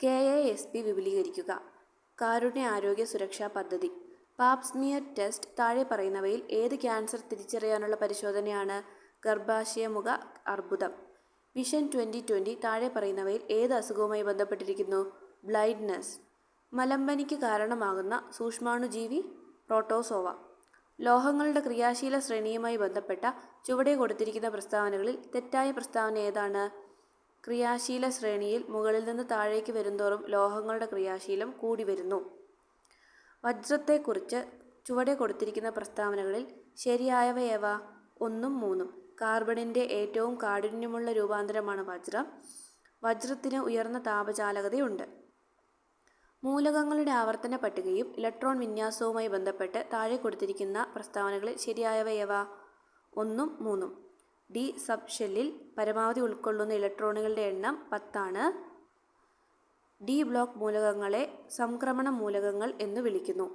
KASP വിപുലീകരിക്കുക. കാരുണ്യ ആരോഗ്യ സുരക്ഷാ പദ്ധതി. പാപ് സ്മിയർ ടെസ്റ്റ് താഴെ പറയുന്നവയിൽ ഏത് ക്യാൻസർ തിരിച്ചറിയാനുള്ള പരിശോധനയാണ്? ഗർഭാശയമുഖ അർബുദം. വിഷൻ 2020 താഴെ പറയുന്നവയിൽ ഏത് അസുഖവുമായി ബന്ധപ്പെട്ടിരിക്കുന്നു? ബ്ലൈൻഡ്നെസ്. മലമ്പനിക്ക് കാരണമാകുന്ന സൂക്ഷ്മാണുജീവി? പ്രോട്ടോസോവ. ലോഹങ്ങളുടെ ക്രിയാശീല ശ്രേണിയുമായി ബന്ധപ്പെട്ട ചുവടെ കൊടുത്തിരിക്കുന്ന പ്രസ്താവനകളിൽ തെറ്റായ പ്രസ്താവന ഏതാണ്? ക്രിയാശീല ശ്രേണിയിൽ മുകളിൽ നിന്ന് താഴേക്ക് വരുന്തോറും ലോഹങ്ങളുടെ ക്രിയാശീലം കൂടി വരുന്നു. വജ്രത്തെക്കുറിച്ച് ചുവടെ കൊടുത്തിരിക്കുന്ന പ്രസ്താവനകളിൽ ശരിയായവയേവ? 1ഉം 3ഉം. കാർബണിൻ്റെ ഏറ്റവും കാഠിന്യമുള്ള രൂപാന്തരമാണ് വജ്രം. വജ്രത്തിന് ഉയർന്ന താപചാലകതയുണ്ട്. മൂലകങ്ങളുടെ ആവർത്തന പട്ടികയും ഇലക്ട്രോൺ വിന്യാസവുമായി ബന്ധപ്പെട്ട് താഴെ കൊടുത്തിരിക്കുന്ന പ്രസ്താവനകളിൽ ശരിയായവയേവ? 1ഉം 3ഉം. ഡി സബ് ഷെല്ലിൽ പരമാവധി ഉൾക്കൊള്ളുന്ന ഇലക്ട്രോണുകളുടെ എണ്ണം 10 ആണ്. ഡി ബ്ലോക്ക് മൂലകങ്ങളെ സംക്രമണ മൂലകങ്ങൾ എന്ന് വിളിക്കുന്നു.